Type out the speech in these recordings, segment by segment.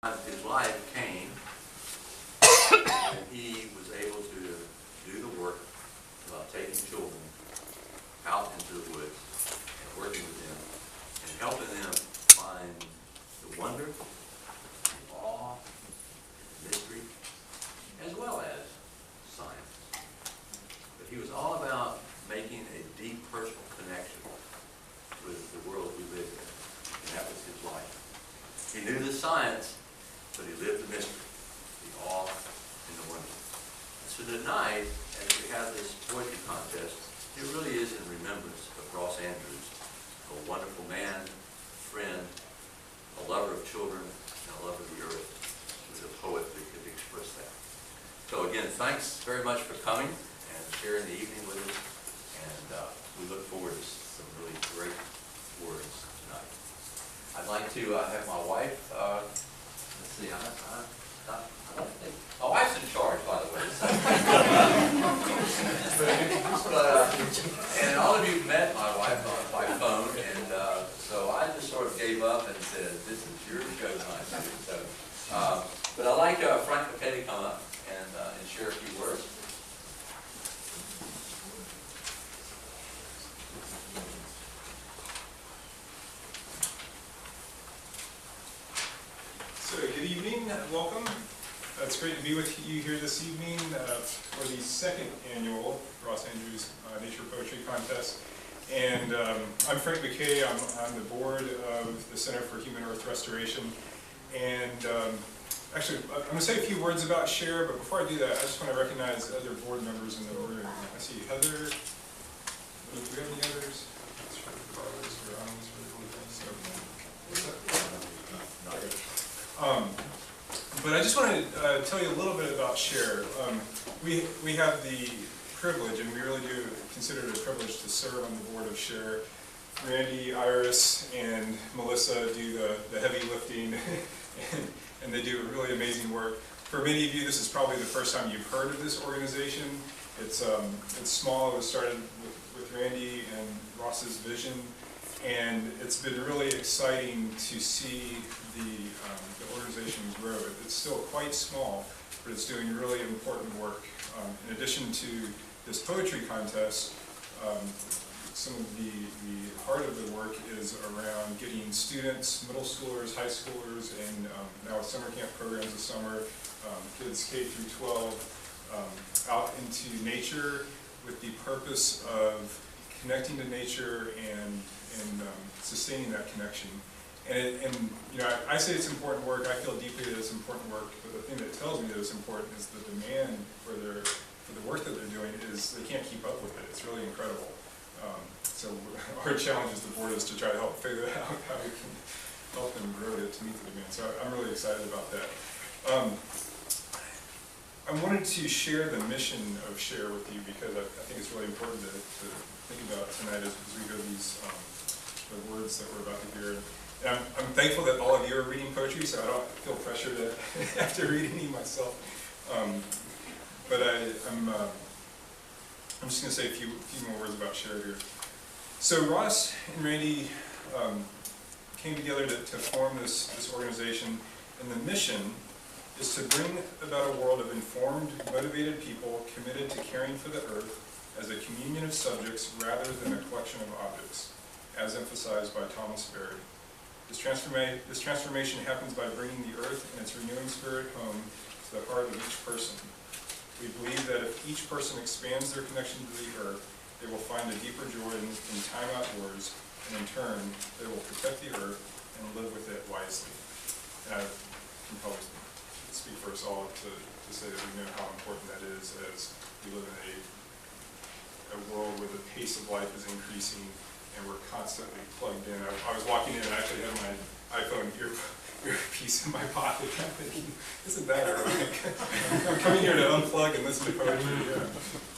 His life came, and he was able to do the work of taking children out into the woods and working with them and helping them find the wonder, the awe, the mystery, as well as science. But he was all about making a deep personal connection with the world we live in, and that was his life. He knew the science, but he lived the mystery, the awe, and the wonder. And so tonight, as we have this poetry contest, it really is in remembrance of Ross Andrews, a wonderful man, friend, a lover of children, and a lover of the earth. He was a poet that could express that. So again, thanks very much for coming and sharing the evening with us, and we look forward to some really great words tonight. I'd like to have my wife, let's see, I don't think, my wife's in charge, by the way. And all of you met my wife by phone, and so I just sort of gave up and said, this is your show tonight. So, but I'd like Frank McKay to come up and share a few words. So good evening, welcome. It's great to be with you here this evening for the second annual Ross Andrews Nature Poetry Contest. And I'm Frank McKay. I'm the board of the Center for Human Earth Restoration. And actually, I'm going to say a few words about SHARE, but before I do that, I just want to recognize other board members in the room. I see Heather. Do we have any others? But I just want to tell you a little bit about SHARE. We have the privilege, and we really do consider it a privilege to serve on the board of SHARE. Randy, Iris, and Melissa do the heavy lifting, and they do really amazing work. For many of you, this is probably the first time you've heard of this organization. It's small. It was started with Randy and Ross's vision, and it's been really exciting to see the organization grow. It's still quite small, but it's doing really important work. In addition to this poetry contest, some of the heart of the work is around getting students, middle schoolers, high schoolers, and now summer camp programs this summer, kids K through 12, out into nature with the purpose of connecting to nature and sustaining that connection. And you know, I say it's important work. I feel deeply that it's important work. But the thing that tells me that it's important is the demand for the work that they're doing is they can't keep up with it. It's really incredible. So our challenge as the board is to try to help figure out how we can help them grow to meet the demand. So I'm really excited about that. I wanted to share the mission of SHARE with you because I think it's really important to think about tonight as we go these the words that we're about to hear. And I'm thankful that all of you are reading poetry, so I don't feel pressure to have to read any myself. But I'm just going to say a few more words about SHARE here. So Ross and Randy came together to form this organization, and the mission is to bring about a world of informed, motivated people committed to caring for the earth as a communion of subjects rather than a collection of objects, as emphasized by Thomas Berry. This transformation happens by bringing the earth and its renewing spirit home to the heart of each person. We believe that if each person expands their connection to the earth, they will find a deeper joy in time outdoors, and in turn, they will protect the earth and live with it wisely. And I can probably speak for us all to say that we know how important that is as we live in a world where the pace of life is increasing and we're constantly plugged in. I was walking in and I actually had my iPhone earpiece in my pocket. I'm thinking, isn't that ironic? I'm coming here to unplug and listen to poetry. Yeah.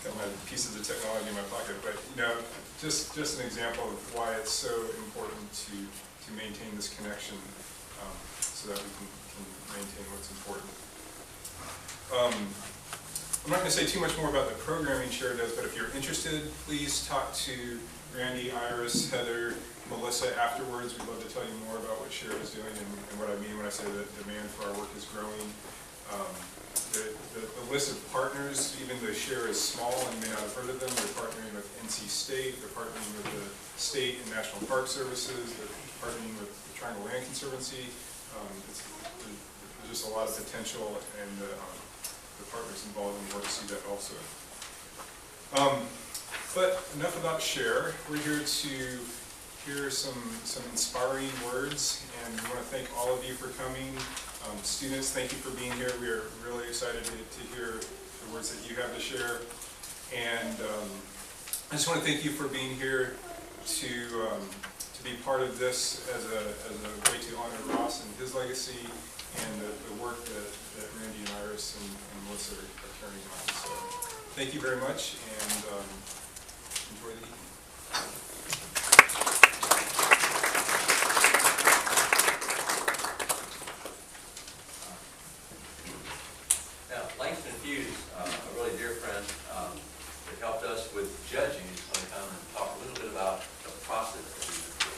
Got my pieces of technology in my pocket. But you know, just an example of why it's so important to maintain this connection so that we can maintain what's important. I'm not going to say too much more about the programming SHARE does, but if you're interested, please talk to Randy, Iris, Heather, Melissa afterwards. We'd love to tell you more about what Share is doing and what I mean when I say that demand for our work is growing. The list of partners, even though Share is small and you may not have heard of them, they're partnering with NC State, they're partnering with the State and National Park Services, they're partnering with the Triangle Land Conservancy. There's just a lot of potential, and the partners involved in the work see that also. But enough about Share. We're here to hear some inspiring words, and we want to thank all of you for coming. Students, thank you for being here. We are really excited to hear the words that you have to share. And I just want to thank you for being here to be part of this as a way to honor Ross and his legacy and the work that Randy and Iris and Melissa are carrying on. So thank you very much, and enjoy the evening. Now, Langston Hughes, a really dear friend that helped us with judging, is going to come and talk a little bit about the process that we went through.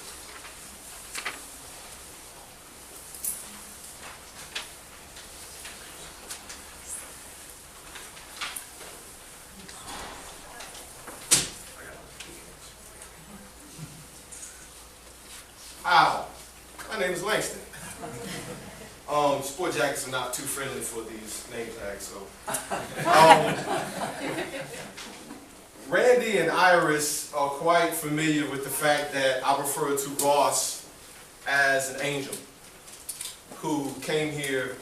Hi, my name is Langston. Sport jackets are not too friendly for these name tags, so. Randy and Iris are quite familiar with the fact that I refer to Ross as an angel who came here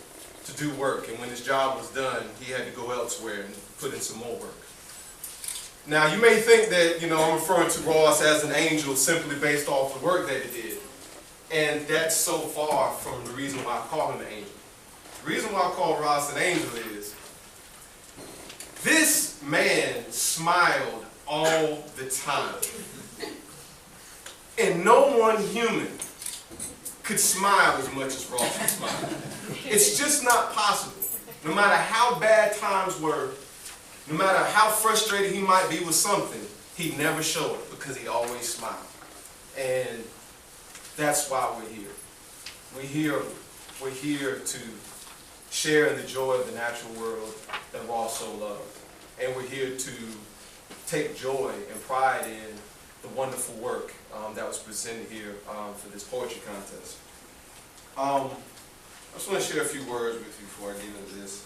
to do work, and when his job was done, he had to go elsewhere and put in some more work. Now, you may think that, I'm referring to Ross as an angel simply based off the work that he did. And that's so far from the reason why I call him an angel. The reason why I call Ross an angel is this man smiled all the time. And no one human could smile as much as Ross could smile. It's just not possible. No matter how bad times were, no matter how frustrated he might be with something, he'd never show it because he always smiled. And that's why we're here. We're here to share in the joy of the natural world that Ross so loved. And we're here to take joy and pride in the wonderful work that was presented here for this poetry contest. I just want to share a few words with you before I get into this.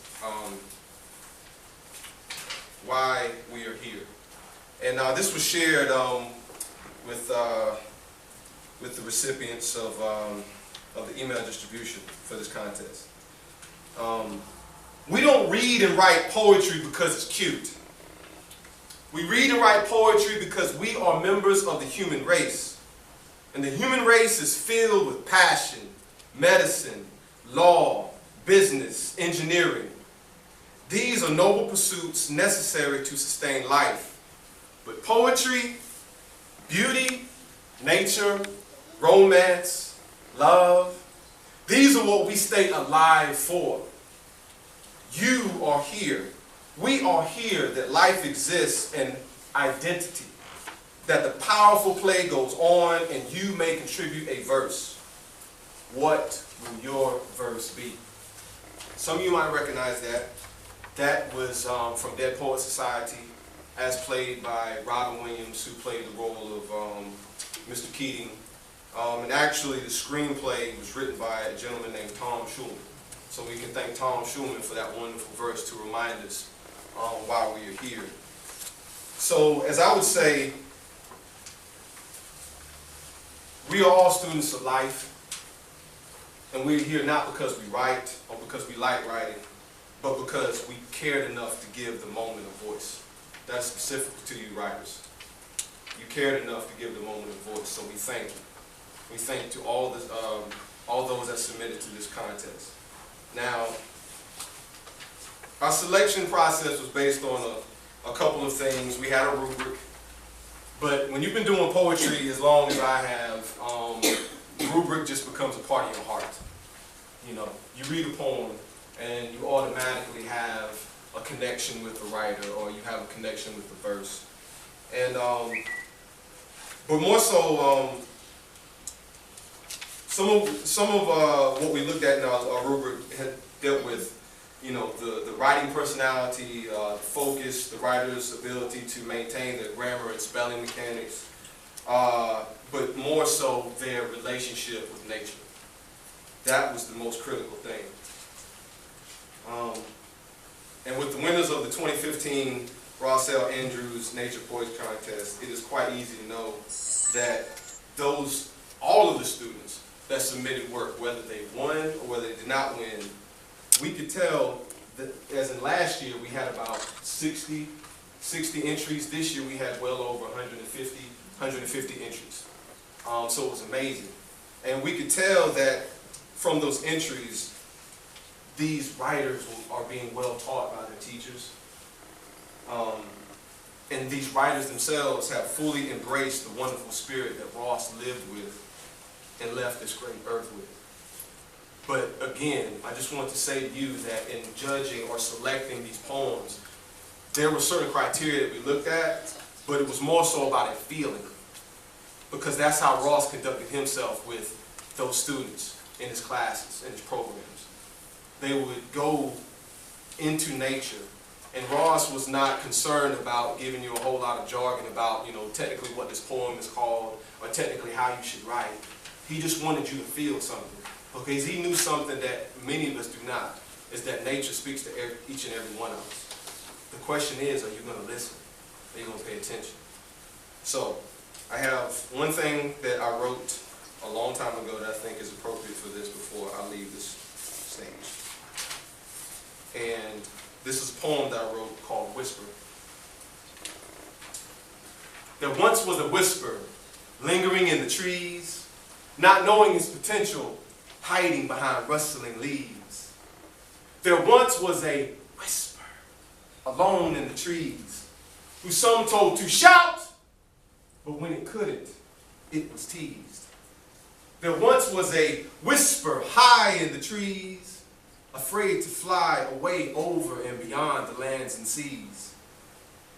Why we are here. And this was shared with the recipients of the email distribution for this contest. We don't read and write poetry because it's cute. We read and write poetry because we are members of the human race. And the human race is filled with passion, medicine, law, business, engineering. These are noble pursuits necessary to sustain life. But poetry, beauty, nature, romance, love, these are what we stay alive for. You are here. We are here that life exists in identity, that the powerful play goes on and you may contribute a verse. What will your verse be? Some of you might recognize that. That was from Dead Poets Society, as played by Robin Williams, who played the role of Mr. Keating. And actually, the screenplay was written by a gentleman named Tom Schulman. So we can thank Tom Schulman for that wonderful verse to remind us why we are here. So, as I would say, we are all students of life. And we're here not because we write or because we like writing, but because we cared enough to give the moment a voice. That's specific to you writers. You cared enough to give the moment a voice, so we thank you. We thank to all those that submitted to this contest. Now, our selection process was based on a couple of things. We had a rubric, but when you've been doing poetry as long as I have, the rubric just becomes a part of your heart. You read a poem and you automatically have a connection with the writer, or you have a connection with the verse. And but more so, Some of what we looked at in our rubric had dealt with, the writing personality, the focus, the writer's ability to maintain their grammar and spelling mechanics, but more so their relationship with nature. That was the most critical thing. And with the winners of the 2015 Rossell Andrews Nature Poetry Contest, it is quite easy to know that all of the students that submitted work, whether they won or whether they did not win, we could tell that, as in last year, we had about 60 entries. This year we had well over 150 entries. So it was amazing. And we could tell that from those entries, these writers are being well taught by their teachers. And these writers themselves have fully embraced the wonderful spirit that Ross lived with and left this great earth with. But again, I just want to say to you that in judging or selecting these poems, there were certain criteria that we looked at, but it was more so about a feeling. Because that's how Ross conducted himself with those students in his classes, in his programs. They would go into nature, and Ross was not concerned about giving you a whole lot of jargon about, technically what this poem is called, or technically how you should write. He just wanted you to feel something, because he knew something that many of us do not, is that nature speaks to each and every one of us. The question is, are you going to listen? Are you going to pay attention? So, I have one thing that I wrote a long time ago that I think is appropriate for this before I leave this stage. And this is a poem that I wrote called Whisper. There once was a whisper lingering in the trees, not knowing its potential, hiding behind rustling leaves. There once was a whisper alone in the trees, who some told to shout, but when it couldn't, it was teased. There once was a whisper high in the trees, afraid to fly away over and beyond the lands and seas.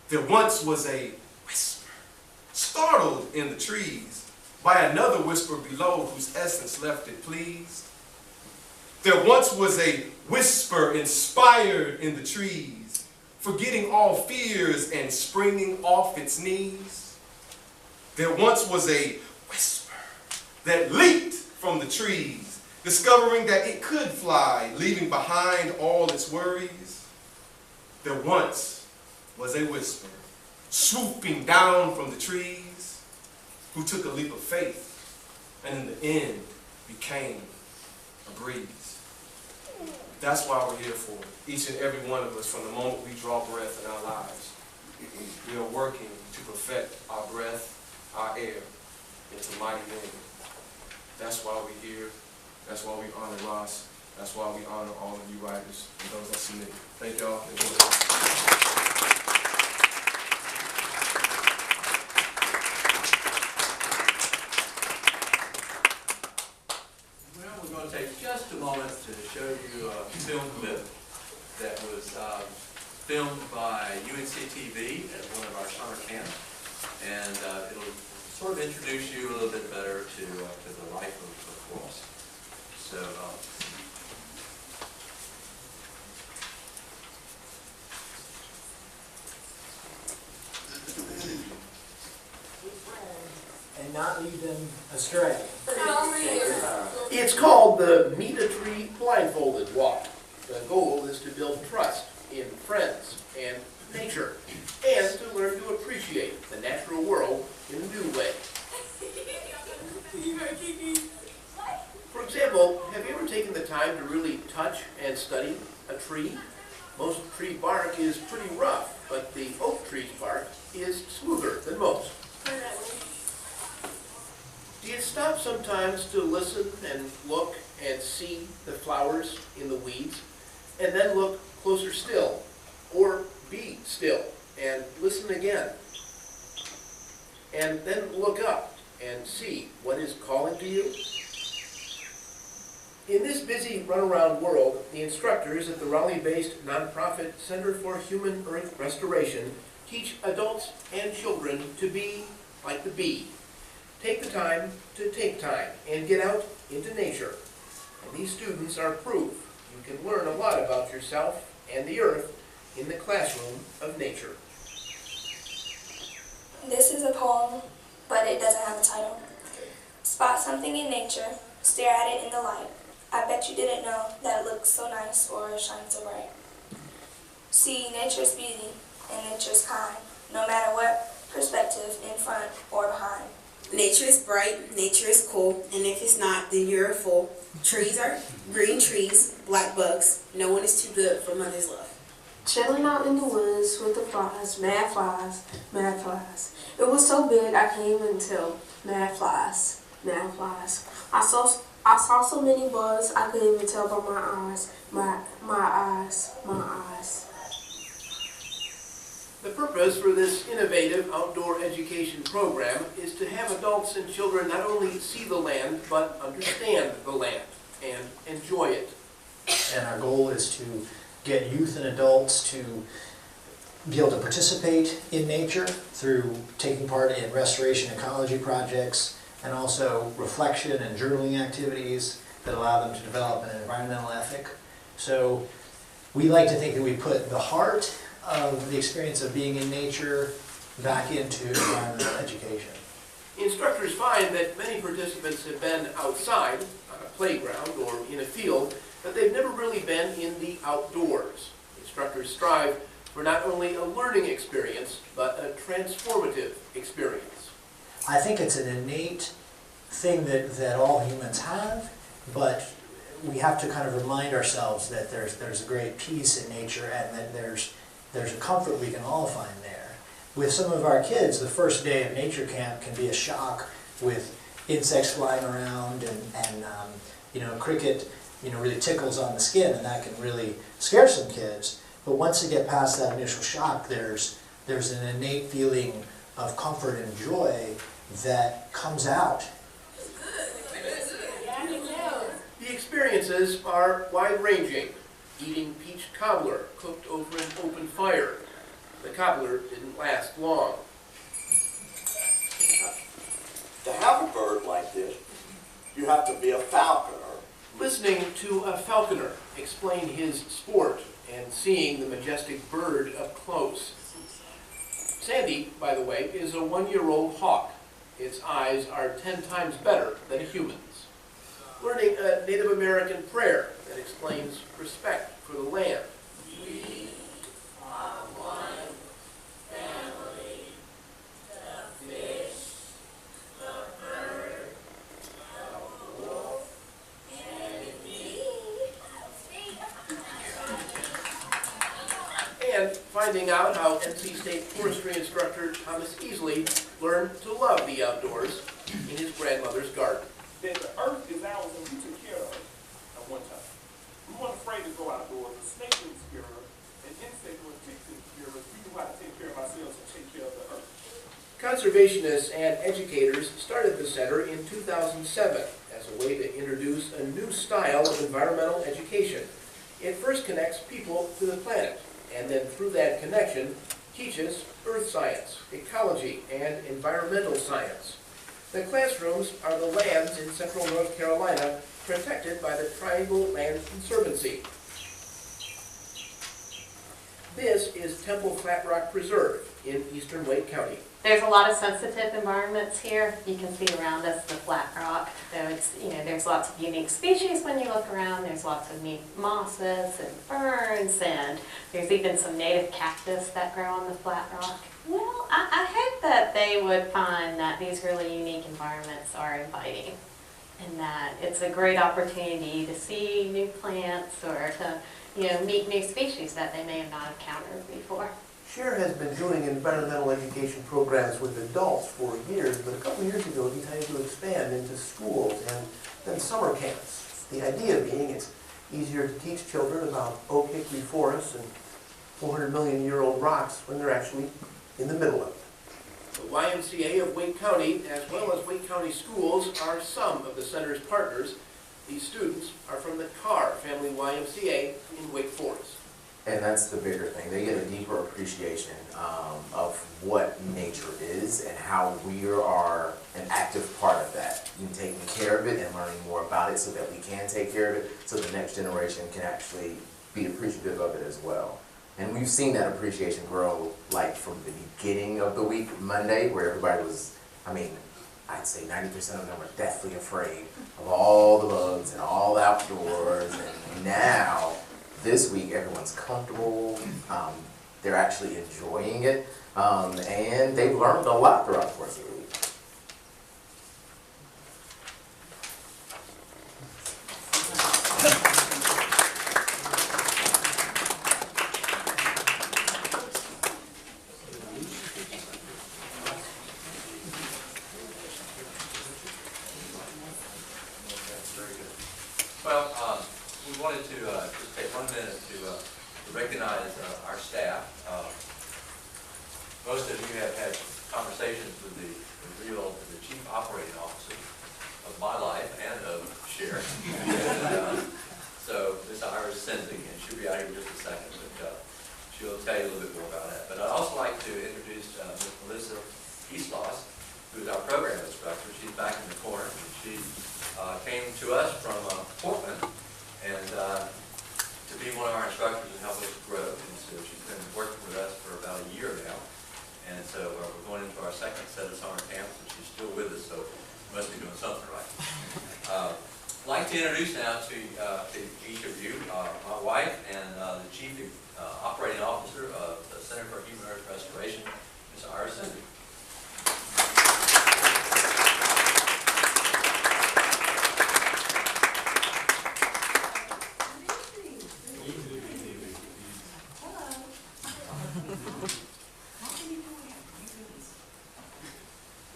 There once was a whisper, startled in the trees, by another whisper below whose essence left it pleased. There once was a whisper inspired in the trees, forgetting all fears and springing off its knees. There once was a whisper that leaped from the trees, discovering that it could fly, leaving behind all its worries. There once was a whisper swooping down from the trees, who took a leap of faith and in the end became a breeze. That's why we're here for, each and every one of us, from the moment we draw breath in our lives. We are working to perfect our breath, our air, into mighty men. That's why we're here. That's why we honor Ross. That's why we honor all of you writers and those that submitted. Thank y'all. Well, we're going to take just a moment to show you a film clip that was filmed by UNC-TV at one of our summer camps, and it'll sort of introduce you a little bit better to the life of Ross. So, and not lead them astray. It's called the Meet a Tree Blindfolded Walk. The goal is to build trust in friends and nature, and to learn to appreciate the natural world in a new way. For example, have you ever taken the time to really touch and study a tree? Most tree bark is pretty rough, but the oak tree's bark is smoother than most. Do you stop sometimes to listen and look and see the flowers in the weeds, and then look closer still, or be still and listen again, and then look up and see what is calling to you? In this busy runaround world, the instructors at the Raleigh-based nonprofit Center for Human Earth Restoration teach adults and children to be like the bee. Take the time to take time and get out into nature. And these students are proof you can learn a lot about yourself and the earth in the classroom of nature. This is a poem, but it doesn't have a title. Spot something in nature, stare at it in the light. I bet you didn't know that it looks so nice or shines so bright. See nature's beauty and nature's kind, no matter what perspective, in front or behind. Nature is bright, nature is cool, and if it's not, then you're a fool. Trees are green trees, black bugs. No one is too good for mother's love. Chilling out in the woods with the flies, mad flies, mad flies. It was so big I can't even tell. Mad flies, mad flies. I saw so many bugs I couldn't even tell by my eyes, my eyes. The purpose for this innovative outdoor education program is to have adults and children not only see the land, but understand the land and enjoy it. And our goal is to get youth and adults to be able to participate in nature through taking part in restoration ecology projects and also reflection and journaling activities that allow them to develop an environmental ethic. So we like to think that we put the heart of the experience of being in nature back into environmental education. Instructors find that many participants have been outside, on a playground or in a field, but they've never really been in the outdoors. Instructors strive for not only a learning experience, but a transformative experience. I think it's an innate thing that all humans have, but we have to kind of remind ourselves that there's a great peace in nature and that there's a comfort we can all find there. With some of our kids, the first day of nature camp can be a shock with insects flying around and cricket really tickles on the skin, and that can really scare some kids. But once they get past that initial shock, there's an innate feeling of comfort and joy that comes out. The experiences are wide-ranging. Eating peach cobbler cooked over an open fire. The cobbler didn't last long. To have a bird like this, you have to be a falconer. Listening to a falconer explain his sport and seeing the majestic bird up close. Sandy, by the way, is a 1-year-old hawk. Its eyes are 10 times better than a human's. Learning a Native American prayer that explains respect for the land. We are one family, the fish, the bird, the wolf, and me. And finding out how NC State forestry instructor Thomas Easley learned to love the outdoors in his grandmother's garden. That the earth is ours and we took care of it at one time. We weren't afraid to go outdoors. A snake didn't scare us, an insect or a tick didn't scare us. We knew how to take care of ourselves and take care of the earth. Conservationists and educators started the center in 2007 as a way to introduce a new style of environmental education. It first connects people to the planet, and then through that connection, teaches earth science, ecology, and environmental science. The classrooms are the lands in central North Carolina protected by the Triangle Land Conservancy. This is Temple Flat Rock Preserve in eastern Wake County. There's a lot of sensitive environments here. You can see around us the flat rock. So it's, there's lots of unique species when you look around. There's lots of neat mosses and ferns, and there's even some native cactus that grow on the flat rock. Well, I hope that they would find that these really unique environments are inviting, and that it's a great opportunity to see new plants or to, meet new species that they may have not encountered before. Cher has been doing environmental education programs with adults for years, but a couple of years ago he decided to expand into schools and then summer camps. The idea being it's easier to teach children about oak hickory forests and 400 million year old rocks when they're actually in the middle of it. The YMCA of Wake County, as well as Wake County Schools, are some of the center's partners. These students are from the Carr Family YMCA in Wake Forest. And that's the bigger thing. They get a deeper appreciation of what nature is and how we are an active part of that. And taking care of it and learning more about it so that we can take care of it, so the next generation can actually be appreciative of it as well. And we've seen that appreciation grow, like from the beginning of the week, Monday, where everybody was, I mean, I'd say 90% of them were deathly afraid of all the bugs and all the outdoors. And now, this week, everyone's comfortable. They're actually enjoying it. And they've learned a lot throughout the course of the week. Well, we wanted to just take 1 minute to recognize our staff. Most of you have had conversations with the chief operating officer of my life and of Share. So Ms. Iris Sensing, and she'll be out here in just a second, but she'll tell you a little bit more about that. But I'd also like to introduce Ms. Melissa Eastloss, who is our program instructor. She's back in the corner. She came to us from Portland and to be one of our instructors and help us grow. And so she's been working with us for about a year now. And so we're going into our second set of summer camps, and she's still with us, so we must be doing something right. I'd like to introduce now to each of you my wife and the Chief Operating Officer of the Center for Human Earth Restoration, Ms. Iris Sensing.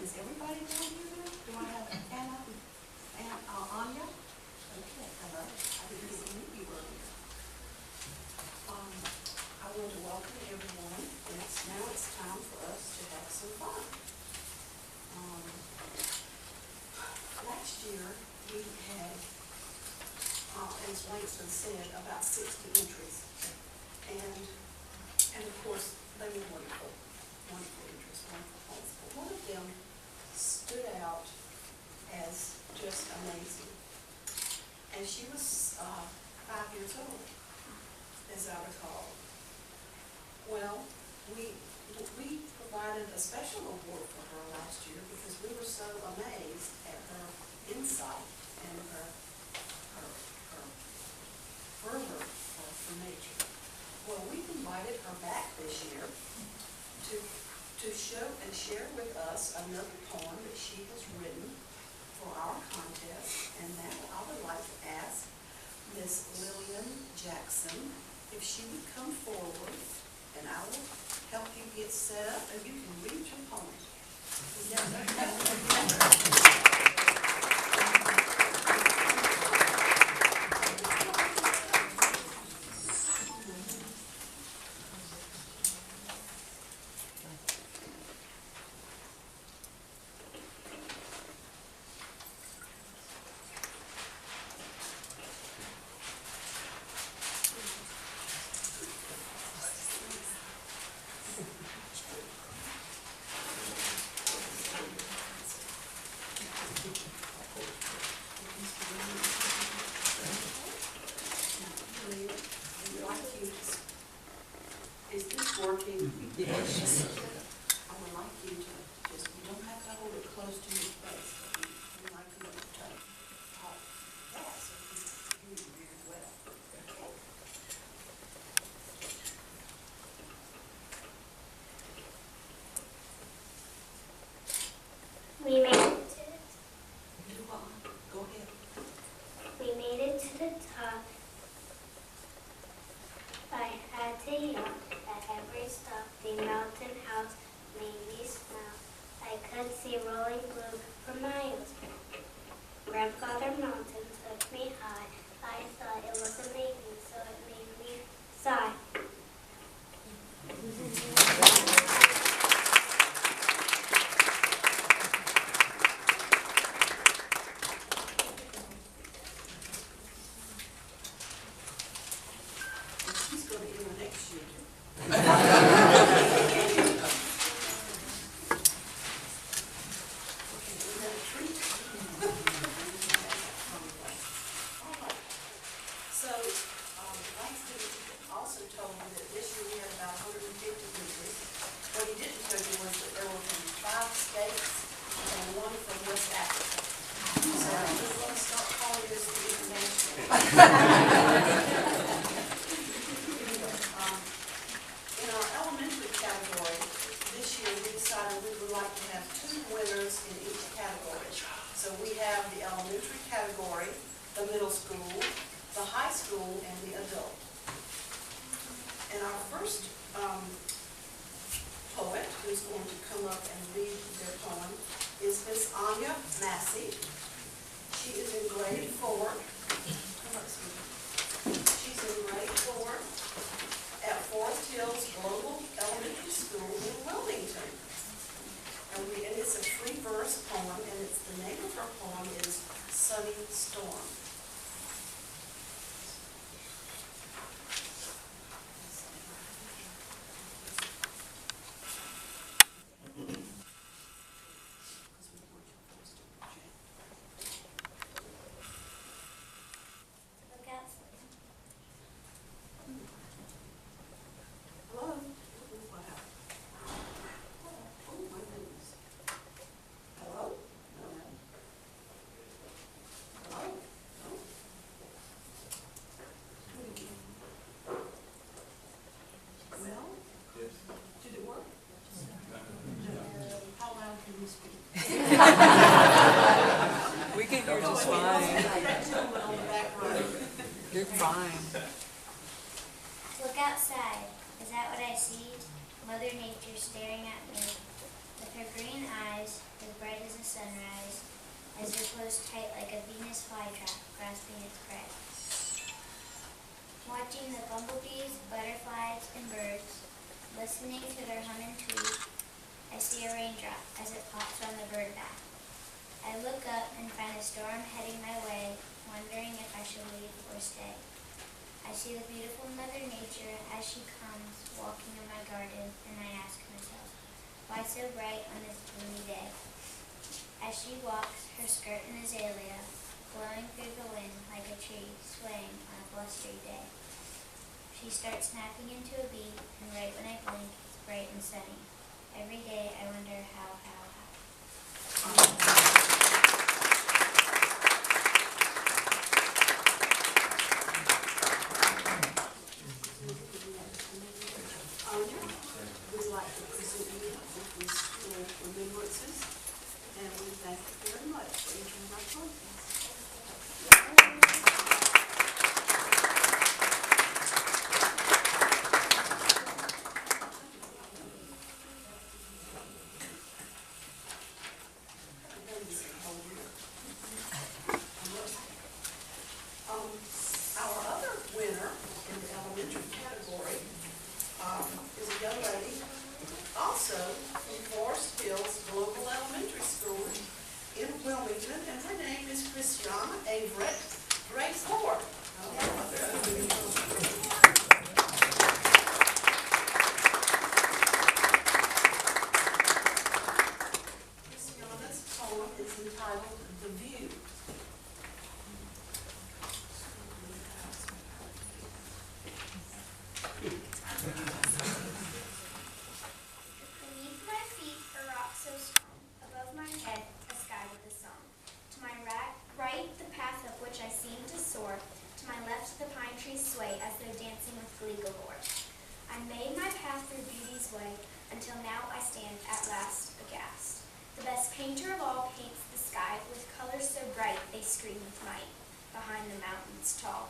Is everybody down here? Do I have Anna and Anya? Okay, hello. I didn't get to meet you earlier. I want to welcome everyone. Now it's time for us to have some fun. Last year we had, as Langston said, about 60 entries, and of course they were wonderful entries, wonderful points. But one of them stood out as just amazing. And she was 5 years old, as I recall. Well, we provided a special award for her last year because we were so amazed at her insight and her fervor for nature. Well, we've invited her back this year to show and share with us another poem that she has written for our contest. And now I would like to ask Miss Lillian Jackson if she would come forward, and I will help you get set up and you can read your poem. Is this working? Yes. I would like you to just, you don't have to hold it close to your face. I would like you to touch that so you can hear you very well. We made it to Go ahead. We made it to the top. I had to yawn at every stop. The mountain house made me smile. I could see rolling blue for miles. Grandfather Mountain took me high. I thought it was amazing, so it made me sigh. She's going to So, Langston also told me that this year we had about 150 visitors. What he didn't tell you was that there were from 5 states and 1 from West Africa. So we're going to start calling this the international. In our elementary category, this year we decided we would like to have 2 winners in each category. So we have the elementary category, the middle school, the high school, and the adult. And our first poet who's going to come up and read their poem is Miss Anya Massey. She is in grade 4. She's in grade 4 at Forest Hills Global Elementary School in Wilmington. And it's a free verse poem, and the name of her poem is Sunny Storm. Look outside. Hello? What happened? Oh, my goodness. Hello? No. Hello? No? Do it again. Well? Did it work? How loud can you speak? We can hear just fine. That gentleman on the back row. You're fine. Look outside. Is that what I see? Mother Nature staring at me with her green eyes as bright as a sunrise, as they close tight like a Venus flytrap grasping its prey. Watching the bumblebees, butterflies, and birds, listening to their hum and tweet, I see a raindrop as it pops on the bird back. I look up and find a storm heading my way, wondering if I should leave or stay. I see the beautiful Mother Nature as she comes walking in my garden, and I ask myself, why so bright on this gloomy day? As she walks, her skirt an azalea, blowing through the wind like a tree swaying on a blustery day. She starts snapping into a beat, and right when I blink, it's bright and sunny. Every day I wonder how. Anya, we'd like to present you with these school remembrances, and we thank you very much for entering our contest. Our other winner in the elementary category is a young lady, also from Forest Hills Global Elementary School in Wilmington, and her name is Christiana Averett, grade 4. Christiana's poem is entitled The View. Beneath my feet, a rock so strong. Above my head, a sky with a song. To my right, the path up which I seem to soar. To my left, the pine trees sway as though dancing with glee galore. I made my path through beauty's way, until now I stand at last aghast. The best painter of all paints the sky with colors so bright they scream with might behind the mountains tall.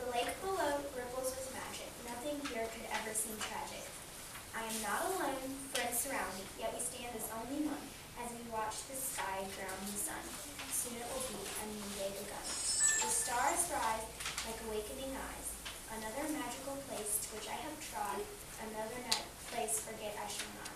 The lake below ripples with magic. Nothing here could ever seem tragic. I am not alone, friends surround me, yet we stand as only one, as we watch the sky drown the sun. Soon it will be a new day begun. The stars rise like awakening eyes. Another magical place to which I have trod, another place forget I shall not.